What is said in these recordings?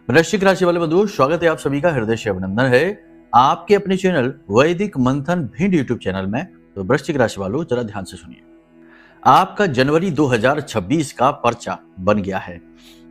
वृश्चिक राशि वाले बंधुओं, स्वागत है आप सभी का, हृदय से अभिनंदन है आपके अपने चैनल वैदिक मंथन भिंड यूट्यूब चैनल में। तो वृश्चिक राशि वालों, जरा ध्यान से सुनिए। आपका जनवरी 2026 का पर्चा बन गया है।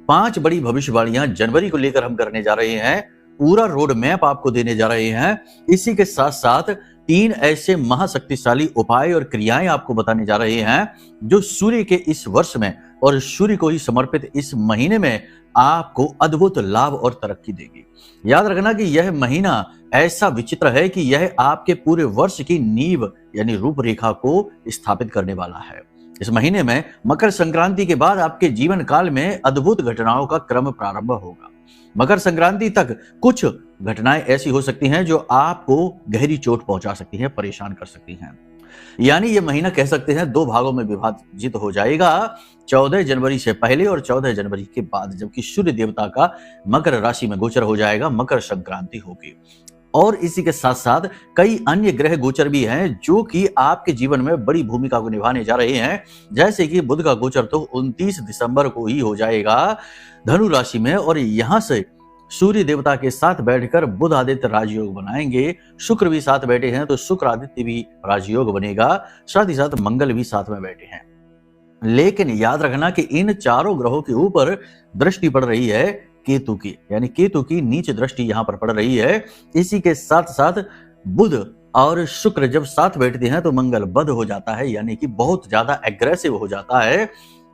5 बड़ी भविष्यवाणियां जनवरी को लेकर हम करने जा रहे हैं। पूरा रोड मैप आपको देने जा रहे हैं। इसी के साथ साथ 3 ऐसे महाशक्तिशाली उपाय और क्रियाएं आपको बताने जा रहे हैं जो सूर्य के इस वर्ष में और सूर्य को ही समर्पित इस महीने में आपको अद्भुत लाभ और तरक्की देगी। याद रखना कि यह महीना ऐसा विचित्र है कि यह आपके पूरे वर्ष की नींव यानी रूपरेखा को स्थापित करने वाला है। इस महीने में मकर संक्रांति के बाद आपके जीवन काल में अद्भुत घटनाओं का क्रम प्रारंभ होगा। मकर संक्रांति तक कुछ घटनाएं ऐसी हो सकती हैं जो आपको गहरी चोट पहुंचा सकती हैं, परेशान कर सकती हैं। यानी ये महीना कह सकते हैं 2 भागों में विभाजित हो जाएगा, 14 जनवरी से पहले और 14 जनवरी के बाद, जबकि सूर्य देवता का मकर राशि में गोचर हो जाएगा, मकर संक्रांति होगी। और इसी के साथ साथ कई अन्य ग्रह गोचर भी हैं जो कि आपके जीवन में बड़ी भूमिका को निभाने जा रहे हैं। जैसे कि बुध का गोचर तो 29 दिसंबर को ही हो जाएगा धनु राशि में, और यहां से सूर्य देवता के साथ बैठकर बुध आदित्य राजयोग बनाएंगे। शुक्र भी साथ बैठे हैं तो शुक्र आदित्य भी राजयोग बनेगा, साथ ही साथ मंगल भी साथ में बैठे हैं। लेकिन याद रखना कि इन चारों ग्रहों के ऊपर दृष्टि पड़ रही है केतु की, यानी केतु की नीच दृष्टि यहां पर पड़ रही है। इसी के साथ साथ बुध और शुक्र जब साथ बैठते हैं तो मंगल बध हो जाता है, यानी कि बहुत ज्यादा एग्रेसिव हो जाता है।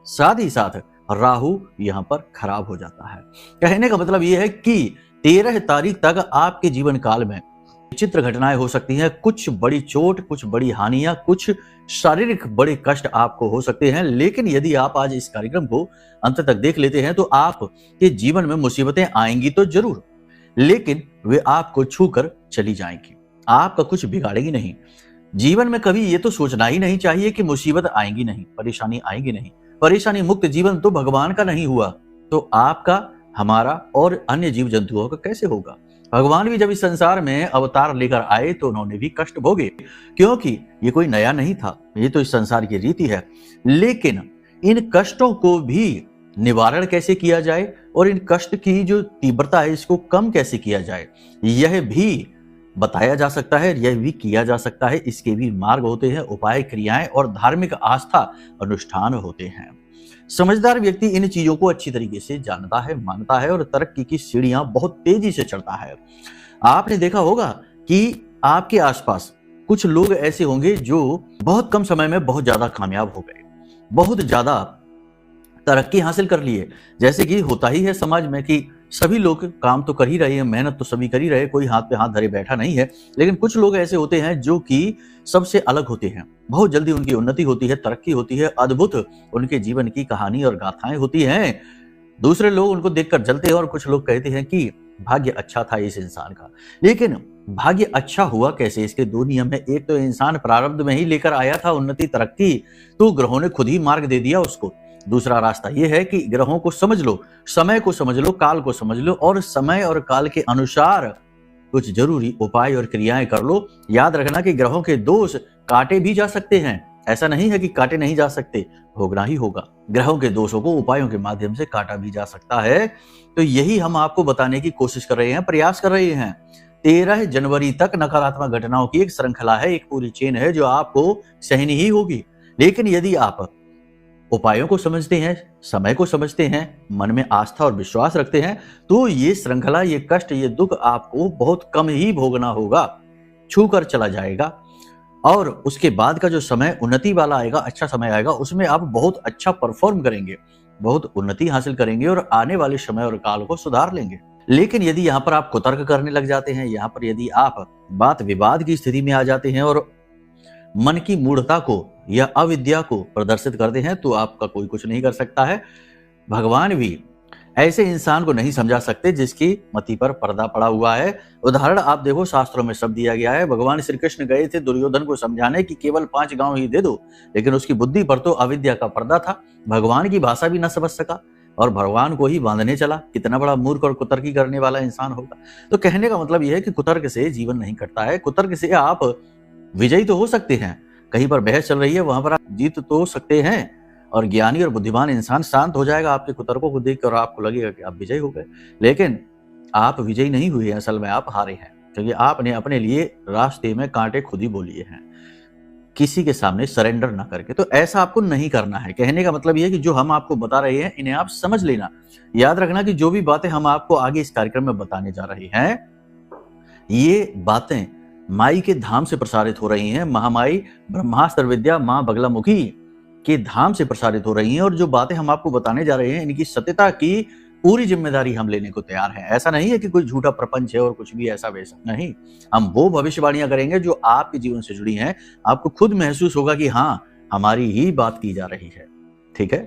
साथ ही साथ राहु यहां पर खराब हो जाता है। कहने का मतलब यह है कि 13 तारीख तक आपके जीवन काल में विचित्र घटनाएं हो सकती हैं। कुछ बड़ी चोट, कुछ बड़ी हानियां, कुछ शारीरिक बड़े कष्ट आपको हो सकते हैं। लेकिन यदि आप आज इस कार्यक्रम को अंत तक देख लेते हैं तो आपके जीवन में मुसीबतें आएंगी तो जरूर, लेकिन वे आपको छूकर चली जाएंगी, आपका कुछ बिगाड़ेगी नहीं। जीवन में कभी ये तो सोचना ही नहीं चाहिए कि मुसीबत आएंगी नहीं, परेशानी आएगी नहीं। परेशानी मुक्त जीवन तो भगवान का नहीं हुआ तो आपका, हमारा और अन्य जीव जंतुओं का कैसे होगा। भगवान भी जब इस संसार में अवतार लेकर आए तो उन्होंने भी कष्ट भोगे, क्योंकि ये कोई नया नहीं था, ये तो इस संसार की रीति है। लेकिन इन कष्टों को भी निवारण कैसे किया जाए और इन कष्ट की जो तीव्रता है इसको कम कैसे किया जाए, यह भी बताया जा सकता है, यह भी किया जा सकता है। इसके भी मार्ग होते हैं, उपाय, क्रियाएं और धार्मिक आस्था अनुष्ठान होते हैं। समझदार व्यक्ति इन चीजों को अच्छी तरीके से जानता है, मानता है और तरक्की की सीढ़ियां बहुत तेजी से चढ़ता है। आपने देखा होगा कि आपके आसपास कुछ लोग ऐसे होंगे जो बहुत कम समय में बहुत ज्यादा कामयाब हो गए, बहुत ज्यादा तरक्की हासिल कर लिए। जैसे कि होता ही है समाज में कि सभी लोग काम तो कर ही रहे हैं, मेहनत तो सभी कर ही रहे, कोई हाथ पे हाथ धरे बैठा नहीं है। लेकिन कुछ लोग ऐसे होते हैं जो कि सबसे अलग होते हैं, बहुत जल्दी उनकी उन्नति होती है, तरक्की होती है, अद्भुत उनके जीवन की कहानी और गाथाएं होती हैं। दूसरे लोग उनको देखकर जलते हैं और कुछ लोग कहते हैं कि भाग्य अच्छा था इस इंसान का। लेकिन भाग्य अच्छा हुआ कैसे, इसके 2 नियम है। एक तो इंसान प्रारब्ध में ही लेकर आया था उन्नति तरक्की, तो ग्रहों ने खुद ही मार्ग दे दिया उसको। दूसरा रास्ता यह है कि ग्रहों को समझ लो, समय को समझ लो, काल को समझ लो और समय और काल के अनुसार कुछ जरूरी उपाय और क्रियाएं कर लो। याद रखना कि ग्रहों के दोष काटे भी जा सकते हैं, ऐसा नहीं है कि काटे नहीं जा सकते, भोगना ही होगा। ग्रहों के दोषों को उपायों के माध्यम से काटा भी जा सकता है। तो यही हम आपको बताने की कोशिश कर रहे हैं, प्रयास कर रहे हैं। 13 जनवरी तक नकारात्मक घटनाओं की एक श्रृंखला है, एक पूरी चेन है जो आपको सहनी ही होगी। लेकिन यदि आप उपायों को समझते हैं, समय को समझते हैं, मन में आस्था और विश्वास रखते हैं, तो ये श्रृंखला, ये कष्ट, ये दुख आपको बहुत कम ही भोगना होगा, छू कर चला जाएगा। और उसके बाद का जो समय उन्नति वाला आएगा, अच्छा समय आएगा, उसमें आप बहुत अच्छा परफॉर्म करेंगे, बहुत उन्नति हासिल करेंगे और आने वाले समय और काल को सुधार लेंगे। लेकिन यदि यहाँ पर आप कुतर्क करने लग जाते हैं, यहाँ पर यदि आप बात विवाद की स्थिति में आ जाते हैं और मन की मूढ़ता को या अविद्या को प्रदर्शित करते हैं, तो आपका कोई कुछ नहीं कर सकता है। भगवान भी ऐसे इंसान को नहीं समझा सकते जिसकी मति पर पर्दा पड़ा हुआ है। उदाहरण आप देखो, शास्त्रों में सब दिया गया है। भगवान श्री कृष्ण गए थे दुर्योधन को समझाने कि केवल 5 गांव ही दे दो, लेकिन उसकी बुद्धि पर तो अविद्या का पर्दा था, भगवान की भाषा भी न समझ सका और भगवान को ही बांधने चला। कितना बड़ा मूर्ख और कुतर्की करने वाला इंसान होगा। तो कहने का मतलब यह है कि कुतर्क से जीवन नहीं कटता है। कुतर्क से आप विजयी तो हो सकते हैं, कहीं पर बहस चल रही है वहां पर आप जीत तो सकते हैं, और ज्ञानी और बुद्धिमान इंसान शांत हो जाएगा आपके कुतर्कों को देखकर और आपको लगेगा कि आप विजयी हो गए। लेकिन आप विजयी नहीं हुए हैं, असल में आप हारे हैं, क्योंकि आपने अपने लिए रास्ते में कांटे खुद ही बो लिए हैं, किसी के सामने सरेंडर ना करके। तो ऐसा आपको नहीं करना है। कहने का मतलब यह है कि जो हम आपको बता रहे हैं इन्हें आप समझ लेना। याद रखना कि जो भी बातें हम आपको आगे इस कार्यक्रम में बताने जा रहे हैं, ये बातें माई के धाम से प्रसारित हो रही हैं। महामाई ब्रह्मास्त्र विद्या मां बगलामुखी के धाम से प्रसारित हो रही हैं। और जो बातें हम आपको बताने जा रहे हैं, इनकी सत्यता की पूरी जिम्मेदारी हम लेने को तैयार हैं। ऐसा नहीं है कि कोई झूठा प्रपंच है और कुछ भी ऐसा वैसा नहीं। हम वो भविष्यवाणियां करेंगे जो आपके जीवन से जुड़ी हैं। आपको खुद महसूस होगा कि हाँ, हमारी ही बात की जा रही है। ठीक है,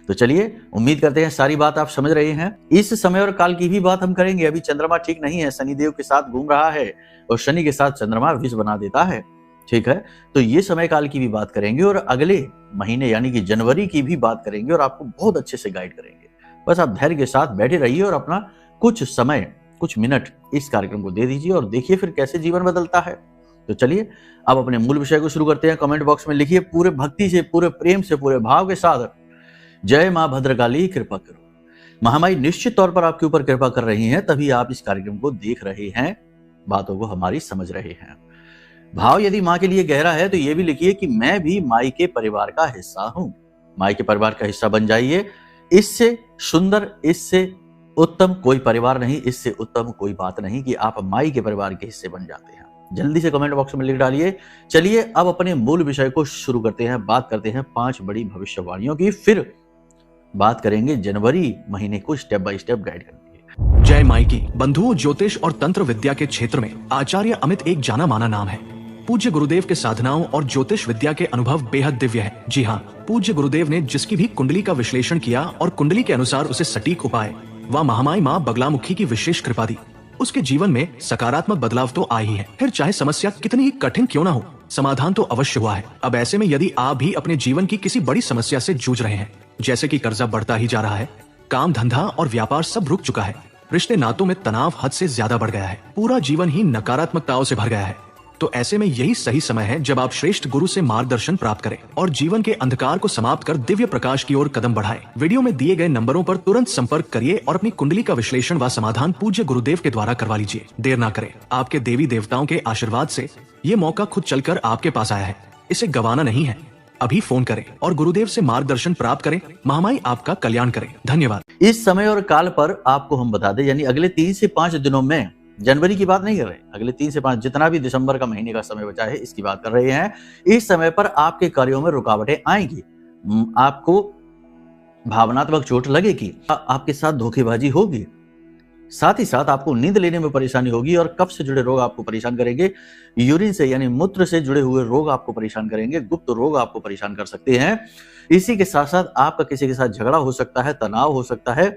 तो चलिए, उम्मीद करते हैं सारी बात आप समझ रहे हैं। इस समय और काल की भी बात हम करेंगे। अभी चंद्रमा ठीक नहीं है, शनिदेव के साथ घूम रहा है और शनि के साथ चंद्रमा विष बना देता है। ठीक है, तो ये समय काल की भी बात करेंगे और अगले महीने यानी कि जनवरी की भी बात करेंगे और आपको बहुत अच्छे से गाइड करेंगे। बस आप धैर्य के साथ बैठे रहिए और अपना कुछ समय, कुछ मिनट इस कार्यक्रम को दे दीजिए और देखिए फिर कैसे जीवन बदलता है। तो चलिए, अब अपने मूल विषय को शुरू करते हैं। कमेंट बॉक्स में लिखिए पूरे भक्ति से, पूरे प्रेम से, पूरे भाव के साथ, जय मां भद्रकाली कृपा करो। महामाई निश्चित तौर पर आपके ऊपर कृपा कर रही हैं, तभी आप इस कार्यक्रम को देख रहे हैं, बातों को हमारी समझ रहे हैं। भाव यदि मां के लिए गहरा है तो ये भी लिखिए कि मैं भी माई के परिवार का हिस्सा हूं। माई के परिवार का हिस्सा बन जाइए। इससे सुंदर, इससे उत्तम कोई परिवार नहीं, इससे उत्तम कोई बात नहीं कि आप माई के परिवार के हिस्से बन जाते हैं। जल्दी से कमेंट बॉक्स में लिख डालिए। चलिए, अब अपने मूल विषय को शुरू करते हैं। बात करते हैं 5 बड़ी भविष्यवाणियों की, फिर बात करेंगे जनवरी महीने को स्टेप बाय स्टेप गाइड करनी है। जय माई की। बंधुओं, ज्योतिष और तंत्र विद्या के क्षेत्र में आचार्य अमित एक जाना माना नाम है। पूज्य गुरुदेव के साधनाओं और ज्योतिष विद्या के अनुभव बेहद दिव्य है। जी हाँ, पूज्य गुरुदेव ने जिसकी भी कुंडली का विश्लेषण किया और कुंडली के अनुसार उसे सटीक उपाय व महामाई मां बगलामुखी की विशेष कृपा दी, उसके जीवन में सकारात्मक बदलाव तो आया ही है। फिर चाहे समस्या कितनी ही कठिन क्यों न हो, समाधान तो अवश्य हुआ है। अब ऐसे में यदि आप भी अपने जीवन की किसी बड़ी समस्या से जूझ रहे हैं, जैसे कि कर्जा बढ़ता ही जा रहा है, काम धंधा और व्यापार सब रुक चुका है, रिश्ते नातों में तनाव हद से ज्यादा बढ़ गया है, पूरा जीवन ही नकारात्मकताओं से भर गया है, तो ऐसे में यही सही समय है जब आप श्रेष्ठ गुरु से मार्गदर्शन प्राप्त करें और जीवन के अंधकार को समाप्त कर दिव्य प्रकाश की ओर कदम बढ़ाएं। वीडियो में दिए गए नंबरों पर तुरंत संपर्क करिए और अपनी कुंडली का विश्लेषण व समाधान पूज्य गुरुदेव के द्वारा करवा लीजिए। देर ना करें। आपके देवी देवताओं के आशीर्वाद से ये मौका खुद चलकर आपके पास आया है, इसे गंवाना नहीं है। अभी फोन करें और गुरुदेव से मार्गदर्शन प्राप्त करें। महामाई आपका कल्याण करें। धन्यवाद। इस समय और काल पर आपको हम बता दें, यानी अगले 3 से 5 दिनों में, जनवरी की बात नहीं कर रहे, अगले 3 से 5 जितना भी दिसंबर का महीने का समय बचा है इसकी बात कर रहे हैं। इस समय पर आपके कार्यों में रुकावटें आएंगी, आपको भावनात्मक चोट लगेगी, आपके साथ धोखेबाजी होगी, साथ ही साथ आपको नींद लेने में परेशानी होगी और कफ से जुड़े रोग आपको परेशान करेंगे, यूरिन से यानी मूत्र से जुड़े हुए रोग आपको परेशान करेंगे, गुप्त रोग आपको परेशान कर सकते हैं। इसी के साथ साथ आपका किसी के साथ झगड़ा हो सकता है, तनाव हो सकता है,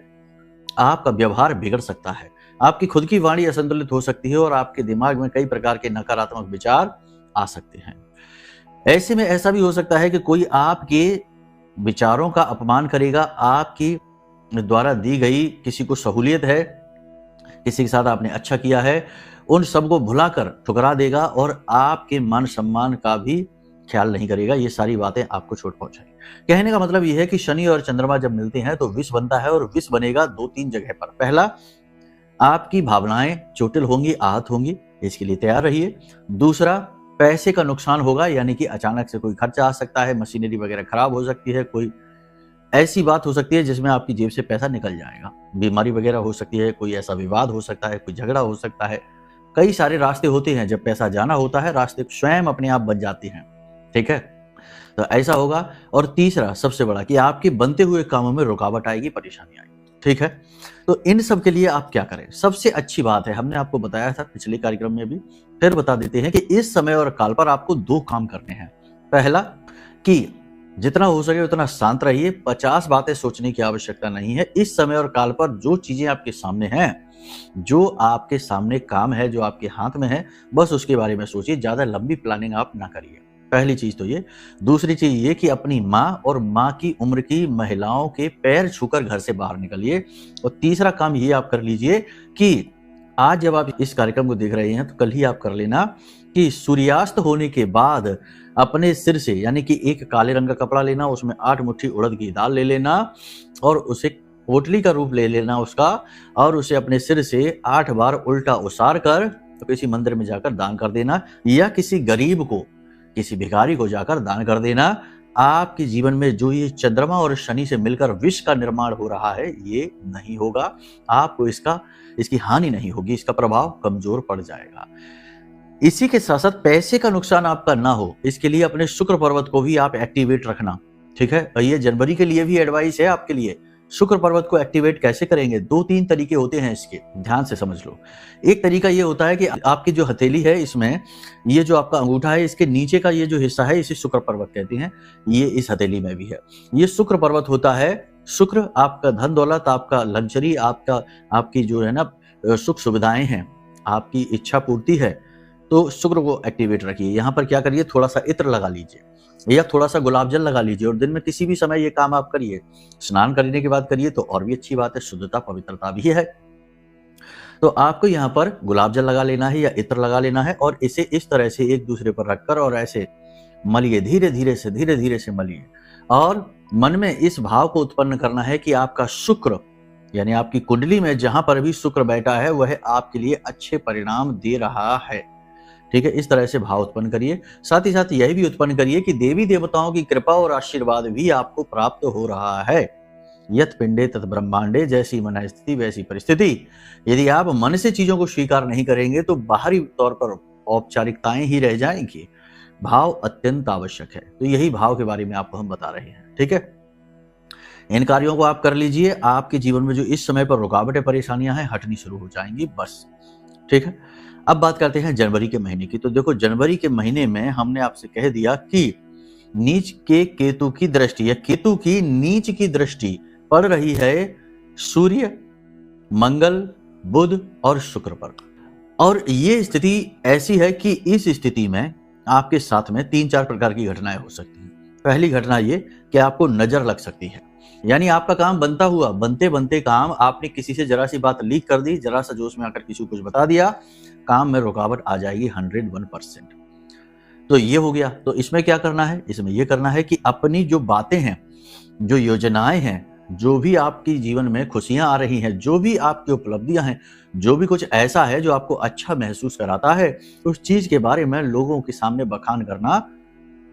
आपका व्यवहार बिगड़ सकता है, आपकी खुद की वाणी असंतुलित हो सकती है और आपके दिमाग में कई प्रकार के नकारात्मक विचार आ सकते हैं। ऐसे में ऐसा भी हो सकता है कि कोई आपके विचारों का अपमान करेगा, आपकी द्वारा दी गई किसी को सहूलियत है, किसी के साथ आपने अच्छा किया है, उन सबको भुलाकर ठुकरा देगा और आपके मान सम्मान का भी ख्याल नहीं करेगा। ये सारी बातें आपको चोट पहुंचाएंगी। कहने का मतलब यह है कि शनि और चंद्रमा जब मिलते हैं तो विष बनता है और विष बनेगा 2-3 जगह पर। पहला, आपकी भावनाएं चोटिल होंगी, आहत होंगी, इसके लिए तैयार रहिए। दूसरा, पैसे का नुकसान होगा, यानी कि अचानक से कोई खर्चा आ सकता है, मशीनरी वगैरह खराब हो सकती है, कोई ऐसी बात हो सकती है जिसमें आपकी जेब से पैसा निकल जाएगा, बीमारी वगैरह हो सकती है, कोई ऐसा विवाद हो सकता है, कोई झगड़ा हो सकता है। कई सारे रास्ते होते हैं, जब पैसा जाना होता है रास्ते स्वयं अपने आप बन जाते हैं। ठीक है, तो ऐसा होगा। और तीसरा, सबसे बड़ा, कि आपके बनते हुए कामों में रुकावट आएगी, परेशानी आएगी। ठीक है, तो इन सब के लिए आप क्या करें? सबसे अच्छी बात है, हमने आपको बताया था पिछले कार्यक्रम में भी, फिर बता देते हैं कि इस समय और काल पर आपको 2 काम करने हैं। पहला, कि जितना हो सके उतना शांत रहिए, 50 बातें सोचने की आवश्यकता नहीं है। इस समय और काल पर जो चीजें आपके सामने हैं, जो आपके सामने काम है, जो आपके हाथ में है, बस उसके बारे में सोचिए, ज्यादा लंबी प्लानिंग आप ना करिए। पहली चीज तो ये। दूसरी चीज ये कि अपनी माँ और माँ की उम्र की महिलाओं के पैर छूकर घर से बाहर निकलिए। और तीसरा काम ये आप कर लीजिए कि आज जब आप इस कार्यक्रम को देख रहे हैं तो कल ही आप कर लेना कि सूर्यास्त होने के बाद अपने सिर से, यानी कि एक काले रंग का कपड़ा लेना, उसमें 8 मुट्ठी उड़द की दाल ले लेना और उसे पोटली का रूप ले लेना उसका, और उसे अपने सिर से 8 बार उल्टा उसार कर तो किसी मंदिर में जाकर दान कर देना, या किसी गरीब को, किसी भिखारी को जाकर दान कर देना। आपके जीवन में जो ये चंद्रमा और शनि से मिलकर विष का निर्माण हो रहा है ये नहीं होगा, आपको इसकी हानि नहीं होगी, इसका प्रभाव कमजोर पड़ जाएगा। इसी के साथ साथ पैसे का नुकसान आपका ना हो, इसके लिए अपने शुक्र पर्वत को भी आप एक्टिवेट रखना, ठीक है। और ये जनवरी के लिए भी एडवाइस है आपके लिए। शुक्र पर्वत को एक्टिवेट कैसे करेंगे? 2-3 तरीके होते हैं इसके, ध्यान से समझ लो। एक तरीका ये होता है कि आपकी जो हथेली है, इसमें ये जो आपका अंगूठा है, इसके नीचे का ये जो हिस्सा है इसे शुक्र पर्वत कहते हैं। ये इस हथेली में भी है, ये शुक्र पर्वत होता है। शुक्र आपका धन दौलत, आपका लग्जरी, आपकी जो है ना सुख सुविधाएं हैं, आपकी इच्छा पूर्ति है, तो शुक्र को एक्टिवेट रखिए। यहाँ पर क्या करिए, थोड़ा सा इत्र लगा लीजिए या थोड़ा सा गुलाब जल लगा लीजिए और दिन में किसी भी समय ये काम आप करिए। स्नान करने के बाद करिए तो और भी अच्छी बात है, शुद्धता पवित्रता भी है। तो आपको यहाँ पर गुलाब जल लगा लेना है या इत्र लगा लेना है और इसे इस तरह से एक दूसरे पर रखकर और ऐसे मलिए, धीरे धीरे से मलिए। और मन में इस भाव को उत्पन्न करना है कि आपका शुक्र, यानी आपकी कुंडली में जहां पर भी शुक्र बैठा है वह आपके लिए अच्छे परिणाम दे रहा है, ठीक है। इस तरह से भाव उत्पन्न करिए। साथ ही साथ यह भी उत्पन्न करिए कि देवी देवताओं की कृपा और आशीर्वाद भी आपको प्राप्त हो रहा है। यत पिंडे तत ब्रह्मांडे, जैसी मन स्थिति वैसी परिस्थिति। यदि आप मन से चीजों को स्वीकार नहीं करेंगे तो बाहरी तौर पर औपचारिकताएं ही रह जाएंगी। भाव अत्यंत आवश्यक है, तो यही भाव के बारे में आपको हम बता रहे हैं, ठीक है। इन कार्यों को आप कर लीजिए, आपके जीवन में जो इस समय पर रुकावटें परेशानियां हैं हटनी शुरू हो जाएंगी, बस, ठीक है। अब बात करते हैं जनवरी के महीने की। तो देखो, जनवरी के महीने में हमने आपसे कह दिया कि नीच के केतु की दृष्टि या केतु की नीच की दृष्टि पड़ रही है सूर्य, मंगल, बुध और शुक्र पर। और ये स्थिति ऐसी है कि इस स्थिति में आपके साथ में 3-4 प्रकार की घटनाएं हो सकती हैं। पहली घटना ये कि आपको नजर लग सकती है, यानी आपका काम बनता हुआ बनते बनते काम आपने किसी से जरा सी बात लीक कर दी, जरा सा जोश में आकर किसी को कुछ बता दिया, काम में रुकावट आ जाएगी 101%। तो ये हो गया। तो इसमें क्या करना है? इसमें ये करना है कि अपनी जो बातें हैं, जो योजनाएं हैं, जो भी आपकी जीवन में खुशियां आ रही हैं, जो भी आपकी उपलब्धियां हैं, जो भी कुछ ऐसा है जो आपको अच्छा महसूस कराता है, उस चीज के बारे में लोगों के सामने बखान करना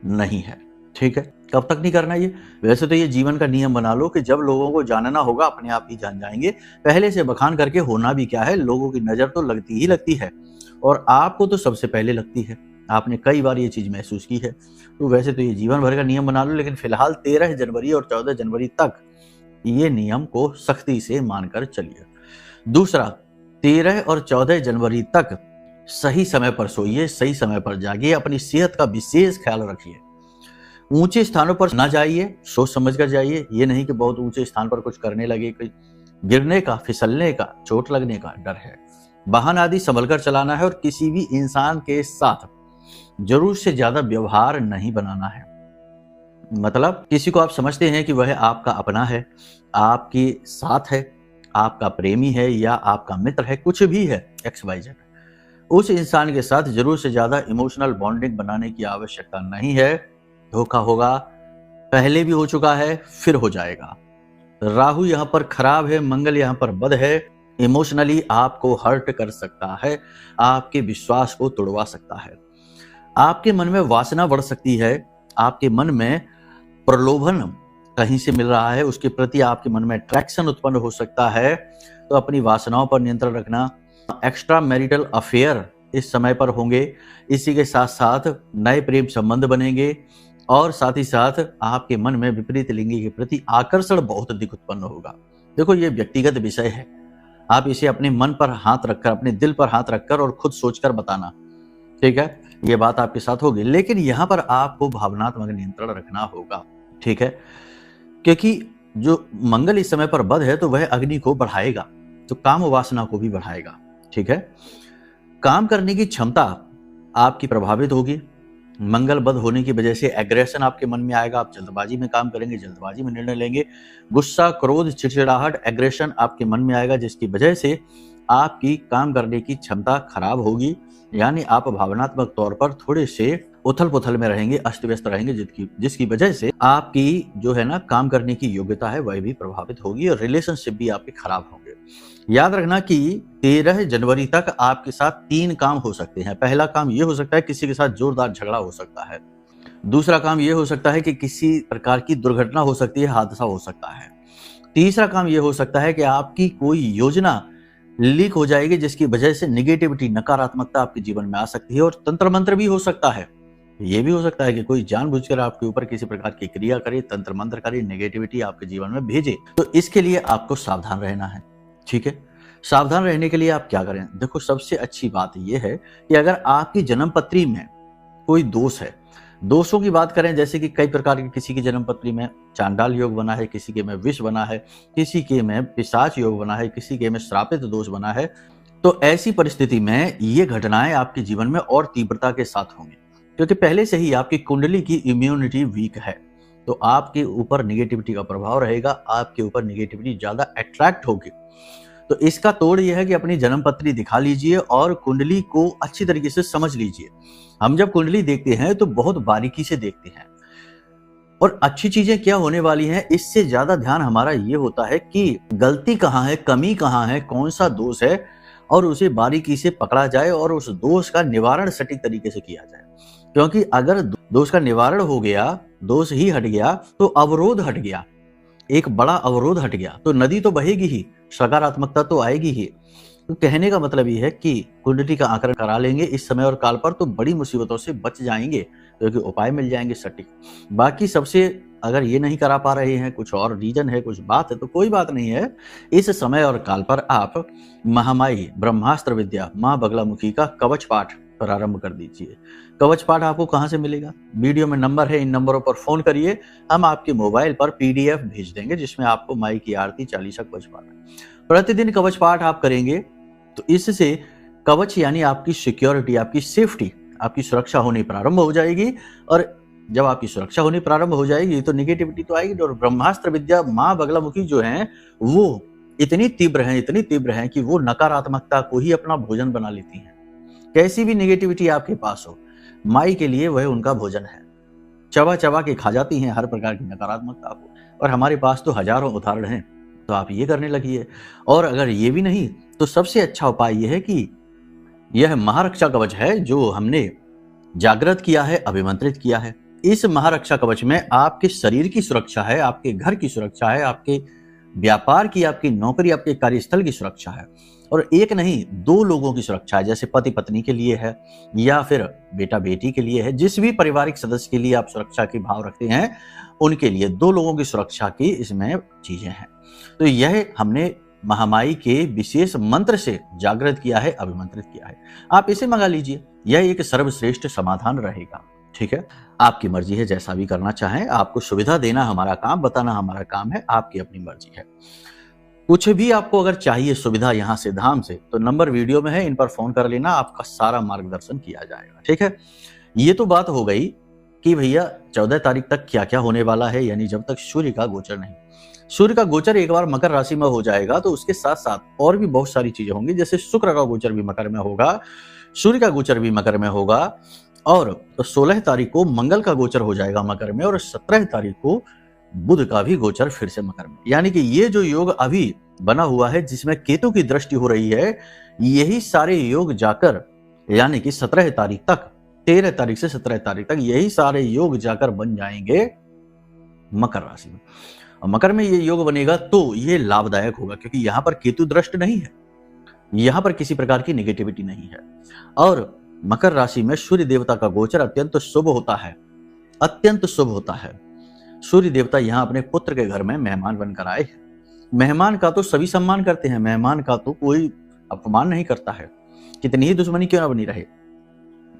नहीं है, ठीक है। कब तक नहीं करना ये? वैसे तो ये जीवन का नियम बना लो कि जब लोगों को जानना होगा अपने आप ही जान जाएंगे। पहले से बखान करके होना भी क्या है, लोगों की नजर तो लगती ही लगती है और आपको तो सबसे पहले लगती है। आपने कई बार ये चीज महसूस की है। तो वैसे तो ये जीवन भर का नियम बना लो, लेकिन फिलहाल 13 जनवरी और 14 जनवरी तक ये नियम को सख्ती से मानकर चलिए। दूसरा, 13 और 14 जनवरी तक सही समय पर सोइए, सही समय पर जागिए, अपनी सेहत का विशेष ख्याल रखिए। ऊंचे स्थानों पर ना जाइए, सोच समझ कर जाइए। ये नहीं कि बहुत ऊंचे स्थान पर कुछ करने लगे, कोई गिरने का, फिसलने का, चोट लगने का डर है। वाहन आदि संभल कर चलाना है और किसी भी इंसान के साथ जरूरत से ज्यादा व्यवहार नहीं बनाना है। मतलब किसी को आप समझते हैं कि वह आपका अपना है, आपके साथ है, आपका प्रेमी है या आपका मित्र है, कुछ भी है, XYZ, उस इंसान के साथ जरूरत से ज्यादा इमोशनल बॉन्डिंग बनाने की आवश्यकता नहीं है। धोखा होगा, पहले भी हो चुका है, फिर हो जाएगा। राहु यहाँ पर खराब है, मंगल यहाँ पर बद है, इमोशनली आपको हर्ट कर सकता है, आपके विश्वास को तोड़वा सकता है, आपके मन में वासना बढ़ सकती है, आपके मन में प्रलोभन कहीं से मिल रहा है, उसके प्रति आपके मन में अट्रैक्शन उत्पन्न हो सकता है। तो अपनी वासनाओं पर नियंत्रण रखना। एक्स्ट्रा मैरिटल अफेयर इस समय पर होंगे, इसी के साथ साथ नए प्रेम संबंध बनेंगे और साथ ही साथ आपके मन में विपरीत लिंगी के प्रति आकर्षण बहुत अधिक उत्पन्न होगा। देखो, ये व्यक्तिगत विषय है, आप इसे अपने मन पर हाथ रखकर, अपने दिल पर हाथ रखकर और खुद सोचकर बताना, ठीक है। ये बात आपके साथ होगी, लेकिन यहाँ पर आपको भावनात्मक नियंत्रण रखना होगा, ठीक है, क्योंकि जो मंगल इस समय पर बद है तो वह अग्नि को बढ़ाएगा, तो काम वासना को भी बढ़ाएगा, ठीक है। काम करने की क्षमता आपकी प्रभावित होगी। मंगल बद होने की वजह से एग्रेशन आपके मन में आएगा, आप जल्दबाजी में काम करेंगे, जल्दबाजी में निर्णय लेंगे। गुस्सा, क्रोध, चिड़चिड़ाहट, एग्रेशन आपके मन में आएगा, जिसकी वजह से आपकी काम करने की क्षमता खराब होगी, यानी आप भावनात्मक तौर पर थोड़े से उथल पुथल में रहेंगे, अस्त व्यस्त रहेंगे, जिसकी वजह से आपकी जो है ना काम करने की योग्यता है वह भी प्रभावित होगी और रिलेशनशिप भी आपके खराब होंगे। याद रखना कि 13 जनवरी तक आपके साथ 3 काम हो सकते हैं। पहला काम ये हो सकता है किसी के साथ जोरदार झगड़ा हो सकता है। दूसरा काम ये हो सकता है कि किसी प्रकार की दुर्घटना हो सकती है, हादसा हो सकता है। तीसरा काम ये हो सकता है कि आपकी कोई योजना लीक हो जाएगी, जिसकी वजह से निगेटिविटी, नकारात्मकता आपके जीवन में आ सकती है। और तंत्र मंत्र भी हो सकता है। ये भी हो सकता है कि कोई जानबूझकर आपके ऊपर किसी प्रकार की क्रिया करे, तंत्र मंत्र करे, नेगेटिविटी आपके जीवन में भेजे। तो इसके लिए आपको सावधान रहना है। ठीक है, सावधान रहने के लिए आप क्या करें? देखो, सबसे अच्छी बात यह है कि अगर आपकी जन्म पत्री में कोई दोष है, दोषों की बात करें, जैसे कि कई प्रकार के, किसी की जन्म पत्री में चांडाल योग बना है, किसी के में विष बना है, किसी के में पिशाच योग बना है, किसी के में श्रापित दोष बना है, तो ऐसी परिस्थिति में ये घटनाएं आपके जीवन में और तीव्रता के साथ होंगी, क्योंकि पहले से ही आपकी कुंडली की इम्यूनिटी वीक है। तो आपके ऊपर निगेटिविटी का प्रभाव रहेगा, आपके ऊपर निगेटिविटी ज्यादा अट्रैक्ट होगी। तो इसका तोड़ यह है कि अपनी जन्म पत्री दिखा लीजिए और कुंडली को अच्छी तरीके से समझ लीजिए। हम जब कुंडली देखते हैं तो बहुत बारीकी से देखते हैं और अच्छी चीजें क्या होने वाली हैं, इससे ज्यादा ध्यान हमारा ये होता है कि गलती कहाँ है, कमी कहाँ है, कौन सा दोष है, और उसे बारीकी से पकड़ा जाए और उस दोष का निवारण सटीक तरीके से किया जाए। क्योंकि अगर दोष का निवारण हो गया, दोष ही हट गया, तो अवरोध हट गया, एक बड़ा अवरोध हट गया, तो नदी तो बहेगी ही, सकारात्मकता तो आएगी ही। तो कहने का मतलब ये है कि कुंडली का आकलन करा लेंगे इस समय और काल पर तो बड़ी मुसीबतों से बच जाएंगे, क्योंकि उपाय मिल जाएंगे सटीक। बाकी सबसे अगर ये नहीं करा पा रहे हैं, कुछ और रीजन है, कुछ बात है, तो कोई बात नहीं है। इस समय और काल पर आप महामाई ब्रह्मास्त्र विद्या माँ बगलामुखी का कवच पाठ प्रारंभ कर दीजिए। कवच पाठ आपको कहाँ से मिलेगा? वीडियो में नंबर है, इन नंबरों पर फोन करिए, हम आपके मोबाइल पर PDF भेज देंगे, जिसमें आपको माई की आरती, चालीसा, कवच पाठ। प्रतिदिन कवच पाठ आप करेंगे तो इससे कवच यानी आपकी सिक्योरिटी, आपकी सेफ्टी, आपकी सुरक्षा होनी प्रारंभ हो जाएगी। और जब आपकी सुरक्षा होनी प्रारंभ हो जाएगी तो निगेटिविटी तो आएगी। और ब्रह्मास्त्र विद्या माँ बगलामुखी जो है वो इतनी तीव्र हैं कि वो नकारात्मकता को ही अपना भोजन बना लेती हैं। कैसी भी निगेटिविटी आपके पास हो, माई के लिए वह उनका भोजन है। चबा चबा के खा जाती हैं हर प्रकार की नकारात्मकता को। और हमारे पास तो हजारों उदाहरण हैं, तो आप ये करने लगिए। और अगर ये भी नहीं तो सबसे अच्छा उपाय यह है कि यह महारक्षा कवच है जो हमने जागृत किया है, अभिमंत्रित किया है। इस महारक्षा कवच में आपके शरीर की सुरक्षा है, आपके घर की सुरक्षा है, आपके व्यापार की, आपकी नौकरी, आपके कार्यस्थल की सुरक्षा है। और एक नहीं, 2 लोगों की सुरक्षा है, जैसे पति पत्नी के लिए है या फिर बेटा बेटी के लिए है। जिस भी पारिवारिक सदस्य के लिए आप सुरक्षा की भाव रखते हैं, उनके लिए 2 लोगों की सुरक्षा की इसमें चीजें हैं। तो यह हमने महामाई के विशेष मंत्र से जागृत किया है, अभिमंत्रित किया है। आप इसे मंगा लीजिए, यह एक सर्वश्रेष्ठ समाधान रहेगा। ठीक है, आपकी मर्जी है, जैसा भी करना चाहें। आपको सुविधा देना हमारा काम, बताना हमारा काम है, आपकी अपनी मर्जी है। कुछ भी आपको अगर चाहिए सुविधा यहाँ से धाम से, तो नंबर वीडियो में है, इन पर फोन कर लेना, आपका सारा मार्गदर्शन किया जाएगा। ठीक है, ये तो बात हो गई कि भैया 14 तारीख तक क्या क्या होने वाला है, यानी जब तक सूर्य का गोचर नहीं। सूर्य का गोचर एक बार मकर राशि में हो जाएगा तो उसके साथ साथ और भी बहुत सारी चीजें होंगी, जैसे शुक्र का गोचर भी मकर में होगा, सूर्य का गोचर भी मकर में होगा, और 16 तारीख को मंगल का गोचर हो जाएगा मकर में, और 17 तारीख को बुध का भी गोचर फिर से मकर में। यानी कि ये जो योग अभी बना हुआ है जिसमें केतु की दृष्टि हो रही है, यही सारे योग जाकर यानी कि 17 तारीख तक, 13 तारीख से 17 तारीख तक यही सारे योग जाकर बन जाएंगे मकर राशि में। और मकर में ये योग बनेगा तो ये लाभदायक होगा, क्योंकि यहां पर केतु दृष्ट नहीं है, यहां पर किसी प्रकार की निगेटिविटी नहीं है। और मकर राशि में सूर्य देवता का गोचर अत्यंत शुभ होता है, अत्यंत शुभ होता है। सूर्य देवता यहाँ अपने पुत्र के घर में मेहमान बनकर आए हैं। मेहमान का तो सभी सम्मान करते हैं, मेहमान का तो कोई अपमान नहीं करता है, कितनी ही दुश्मनी क्यों ना बनी रहे।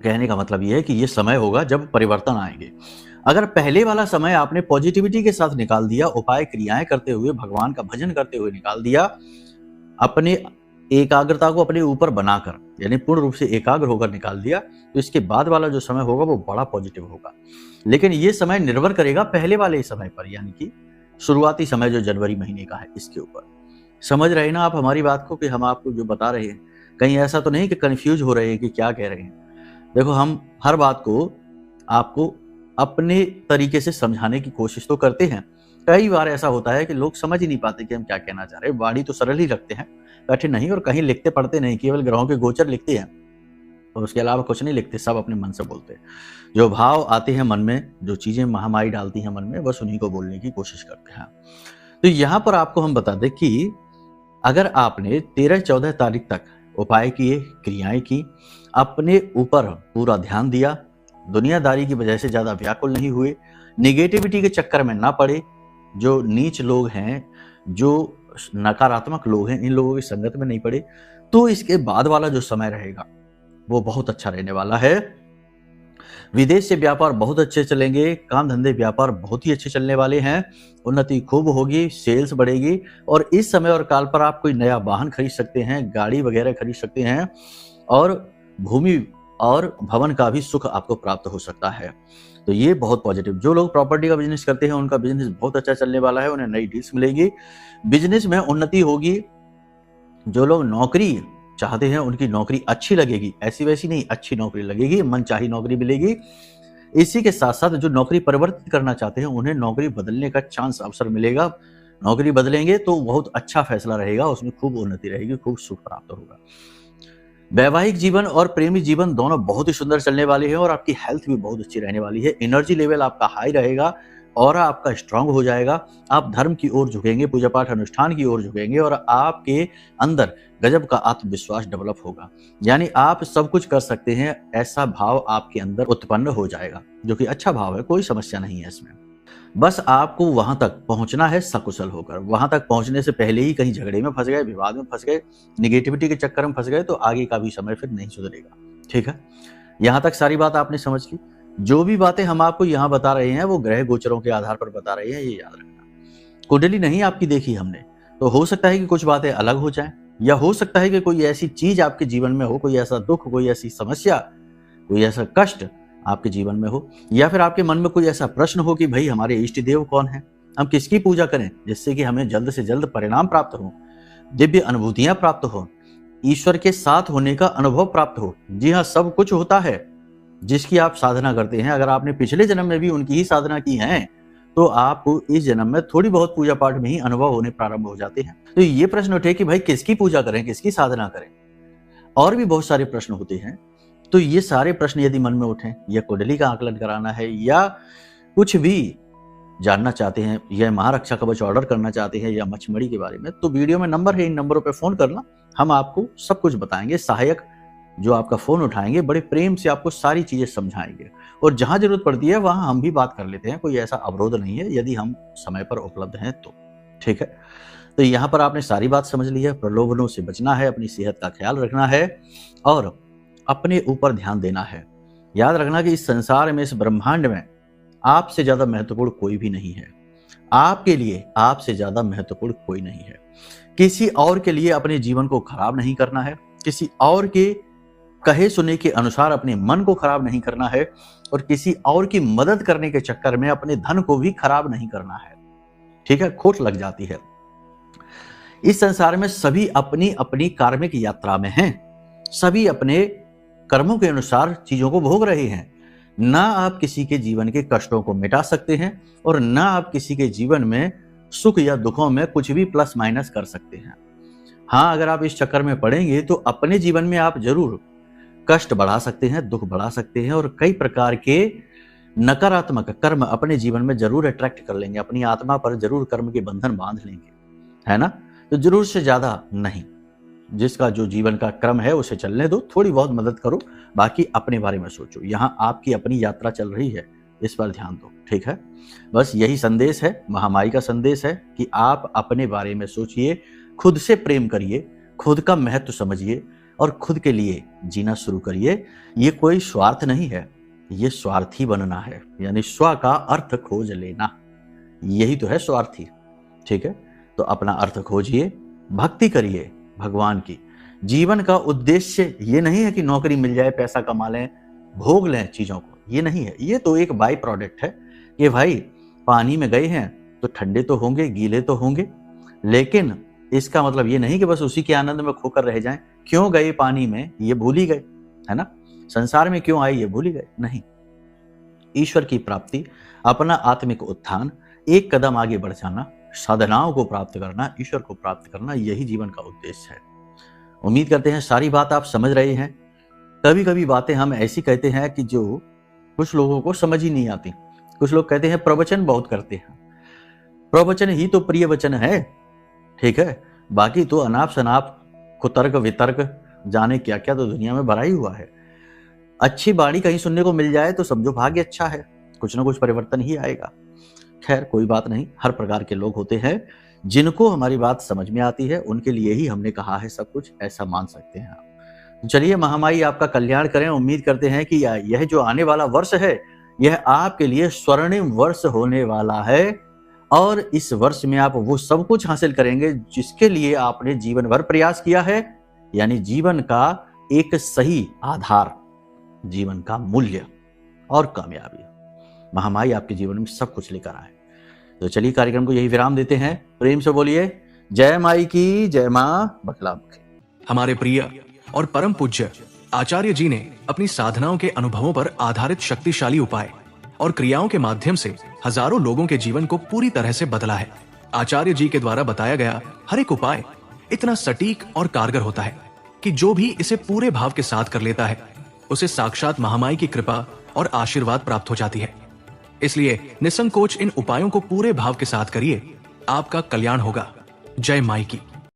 कहने का मतलब यह है कि यह समय होगा जब परिवर्तन आएंगे। अगर पहले वाला समय आपने पॉजिटिविटी के साथ निकाल दिया, उपाय क्रियाएं करते हुए, भगवान का भजन करते हुए निकाल दिया, अपने एकाग्रता को अपने ऊपर बनाकर, यानी पूर्ण रूप से एकाग्र होकर निकाल दिया, तो इसके बाद वाला जो समय होगा वो बड़ा पॉजिटिव होगा। लेकिन ये समय निर्भर करेगा पहले वाले समय पर, यानी कि शुरुआती समय जो जनवरी महीने का है इसके ऊपर। समझ रहे हैं ना आप हमारी बात को कि हम आपको जो बता रहे हैं, कहीं ऐसा तो नहीं कि कंफ्यूज हो रहे हैं कि क्या कह रहे हैं। देखो, हम हर बात को आपको अपने तरीके से समझाने की कोशिश तो करते हैं। कई बार ऐसा होता है कि लोग समझ ही नहीं पाते कि हम क्या कहना चाह रहे हैं। वाणी तो सरल ही रखते हैं, कठिन नहीं, और कहीं लिखते पढ़ते नहीं, केवल ग्रहों के गोचर लिखते हैं और उसके अलावा कुछ नहीं लिखते, सब अपने मन से बोलते हैं। जो भाव आते हैं मन में, जो चीजें महामारी डालती हैं मन में, बस उन्हीं को बोलने की कोशिश करते हैं। तो यहाँ पर आपको हम बता दें कि अगर आपने 13-14 तारीख तक उपाय किए, क्रियाएं की, अपने ऊपर पूरा ध्यान दिया, दुनियादारी की वजह से ज्यादा व्याकुल नहीं हुए, निगेटिविटी के चक्कर में ना पड़े, जो नीच लोग हैं, जो नकारात्मक लोग हैं, इन लोगों की संगत में नहीं पड़े, तो इसके बाद वाला जो समय रहेगा वो बहुत अच्छा रहने वाला है। विदेश से व्यापार बहुत अच्छे चलेंगे, काम धंधे व्यापार बहुत ही अच्छे चलने वाले हैं, उन्नति खूब होगी, सेल्स बढ़ेगी, और इस समय और काल पर आप कोई नया वाहन खरीद सकते हैं, गाड़ी वगैरह खरीद सकते हैं, और भूमि और भवन का भी सुख आपको प्राप्त हो सकता है। तो ये बहुत पॉजिटिव। जो लोग प्रॉपर्टी का बिजनेस करते हैं उनका बिजनेस बहुत अच्छा चलने वाला है, उन्हें नई डील्स मिलेगी, बिजनेस में उन्नति होगी। जो लोग नौकरी चाहते हैं उनकी नौकरी अच्छी लगेगी, ऐसी वैसी नहीं, अच्छी नौकरी लगेगी, मनचाही नौकरी मिलेगी। इसी के साथ साथ जो नौकरी परिवर्तित करना चाहते हैं उन्हें नौकरी बदलने का चांस, अवसर मिलेगा। नौकरी बदलेंगे तो बहुत अच्छा फैसला रहेगा, उसमें खूब उन्नति रहेगी, खूब सुख प्राप्त होगा। वैवाहिक जीवन और प्रेमी जीवन दोनों बहुत ही सुंदर चलने वाले हैं, और आपकी हेल्थ भी बहुत अच्छी रहने वाली है। एनर्जी लेवल आपका हाई रहेगा, ऑरा आपका स्ट्रांग हो जाएगा, आप धर्म की ओर झुकेंगे, पूजा पाठ अनुष्ठान की ओर झुकेंगे, और आपके अंदर गजब का आत्मविश्वास डेवलप होगा। यानी आप सब कुछ कर सकते हैं, ऐसा भाव आपके अंदर उत्पन्न हो जाएगा, जो कि अच्छा भाव है, कोई समस्या नहीं है इसमें। बस आपको वहां तक पहुंचना है सकुशल होकर। वहां तक पहुंचने से पहले ही कहीं झगड़े में फंस गए, विवाद में फंस गए, निगेटिविटी के चक्कर में फंस गए, तो आगे का भी समय फिर नहीं सुधरेगा। ठीक है, यहां तक सारी बात आपने समझ ली। जो भी बातें हम आपको यहाँ बता रहे हैं वो ग्रह गोचरों के आधार पर बता रहे हैं, ये याद रखना। कुंडली नहीं आपकी देखी हमने, तो हो सकता है कि कुछ बातें अलग हो जाएं, या हो सकता है कि कोई ऐसी चीज आपके जीवन में हो, कोई ऐसा दुख, कोई ऐसी समस्या, कोई ऐसा कष्ट आपके जीवन में हो, या फिर आपके मन में कोई ऐसा प्रश्न हो कि भाई हमारे इष्ट देव कौन है, हम किसकी पूजा करें जिससे कि हमें जल्द से जल्द परिणाम प्राप्त हो, दिव्य अनुभूतियां प्राप्त हो, ईश्वर के साथ होने का अनुभव प्राप्त हो। जी हाँ, सब कुछ होता है जिसकी आप साधना करते हैं। अगर आपने पिछले जन्म में भी उनकी ही साधना की है तो आपको इस जन्म में थोड़ी बहुत पूजा पाठ में ही अनुभव होने प्रारंभ हो जाते हैं। तो ये प्रश्न उठे कि भाई किसकी पूजा करें, किसकी साधना करें, और भी बहुत सारे प्रश्न होते हैं। तो ये सारे प्रश्न यदि मन में उठे, या कुंडली का आकलन कराना है, या कुछ भी जानना चाहते हैं, या महारक्षा कवच ऑर्डर करना चाहते हैं, या मछमड़ी के बारे में, तो वीडियो में नंबर है, इन नंबरों पर फोन करना, हम आपको सब कुछ बताएंगे। सहायक जो आपका फोन उठाएंगे बड़े प्रेम से आपको सारी चीजें समझाएंगे, और जहां जरूरत पड़ती है वहां हम भी बात कर लेते हैं, कोई ऐसा अवरोध नहीं है यदि हम समय पर उपलब्ध हैं तो। ठीक है, तो यहाँ पर आपने सारी बात समझ ली है। प्रलोभनों से बचना है, अपनी सेहत का ख्याल रखना है, और अपने ऊपर ध्यान देना है। याद रखना कि इस संसार में, इस ब्रह्मांड में आपसे ज्यादा महत्वपूर्ण कोई भी नहीं है। आपके लिए आपसे ज्यादा महत्वपूर्ण कोई नहीं है। किसी और के लिए अपने जीवन को खराब नहीं करना है, किसी और के कहे सुने के अनुसार अपने मन को खराब नहीं करना है, और किसी और की मदद करने के चक्कर में अपने धन को भी खराब नहीं करना है। ठीक है, खोट लग जाती है। इस संसार में सभी अपनी अपनी कार्मिक यात्रा में हैं, सभी अपने कर्मों के अनुसार चीजों को भोग रहे हैं। ना आप किसी के जीवन के कष्टों को मिटा सकते हैं, और ना आप किसी के जीवन में सुख या दुखों में कुछ भी प्लस माइनस कर सकते हैं। हाँ, अगर आप इस चक्कर में पड़ेंगे तो अपने जीवन में आप जरूर कष्ट बढ़ा सकते हैं, दुख बढ़ा सकते हैं, और कई प्रकार के नकारात्मक कर्म अपने जीवन में जरूर अट्रैक्ट कर लेंगे, अपनी आत्मा पर जरूर कर्म के बंधन बांध लेंगे, है ना। तो जरूर से ज्यादा नहीं, जिसका जो जीवन का क्रम है उसे चलने दो, थोड़ी बहुत मदद करो, बाकी अपने बारे में सोचो। यहाँ आपकी अपनी यात्रा चल रही है, इस पर ध्यान दो। ठीक है, बस यही संदेश है, महामाई का संदेश है कि आप अपने बारे में सोचिए, खुद से प्रेम करिए, खुद का महत्व समझिए, और खुद के लिए जीना शुरू करिए। ये कोई स्वार्थ नहीं है, ये स्वार्थी बनना है, यानी स्व का अर्थ खोज लेना, यही तो है स्वार्थी। ठीक है, तो अपना अर्थ खोजिए, भक्ति करिए भगवान की। जीवन का उद्देश्य ये नहीं है कि नौकरी मिल जाए, पैसा कमा लें, भोग लें चीजों को, ये नहीं है। ये तो एक बाई प्रोडक्ट है कि भाई पानी में गए हैं तो ठंडे तो होंगे, गीले तो होंगे, लेकिन इसका मतलब ये नहीं कि बस उसी के आनंद में खोकर रह जाएं। क्यों गए पानी में ये भूल ही गए, है ना। संसार में क्यों आए ये भूल ही गए, नहीं। ईश्वर की प्राप्ति, अपना आत्मिक उत्थान, एक कदम आगे बढ़ जाना, साधनाओं को प्राप्त करना, ईश्वर को प्राप्त करना, यही जीवन का उद्देश्य है। उम्मीद करते हैं सारी बात आप समझ रहे हैं। कभी कभी बातें हम ऐसी कहते हैं कि जो कुछ लोगों को समझ ही नहीं आती। कुछ लोग कहते हैं प्रवचन बहुत करते हैं। प्रवचन ही तो प्रिय वचन है, ठीक है। बाकी तो अनाप शनाप कुतर्क वितर्क जाने क्या क्या तो दुनिया में भरा ही हुआ है। अच्छी वाणी कहीं सुनने को मिल जाए तो समझो भाग्य अच्छा है, कुछ ना कुछ परिवर्तन ही आएगा। खैर कोई बात नहीं, हर प्रकार के लोग होते हैं। जिनको हमारी बात समझ में आती है उनके लिए ही हमने कहा है सब कुछ, ऐसा मान सकते हैं आप। चलिए, महामाई आपका कल्याण करें। उम्मीद करते हैं कि यह जो आने वाला वर्ष है यह आपके लिए स्वर्णिम वर्ष होने वाला है और इस वर्ष में आप वो सब कुछ हासिल करेंगे जिसके लिए आपने जीवन भर प्रयास किया है, यानी जीवन का एक सही आधार, जीवन का मूल्य और कामयाबी। महामाई आपके जीवन में सब कुछ लेकर आए। तो चलिए कार्यक्रम को यही विराम देते हैं। प्रेम से बोलिए जय माई की, जय मां बकलामुखी। हमारे प्रिय और परम पूज्य आचार्य जी ने अपनी साधनाओं के अनुभवों पर आधारित शक्तिशाली उपाय और क्रियाओं के माध्यम से हजारों लोगों के जीवन को पूरी तरह से बदला है। आचार्य जी के द्वारा बताया गया हर एक उपाय इतना सटीक और कारगर होता है कि जो भी इसे पूरे भाव के साथ कर लेता है उसे साक्षात महामाई की कृपा और आशीर्वाद प्राप्त हो जाती है। इसलिए निसंकोच इन उपायों को पूरे भाव के साथ करिए, आपका कल्याण होगा। जय माई की।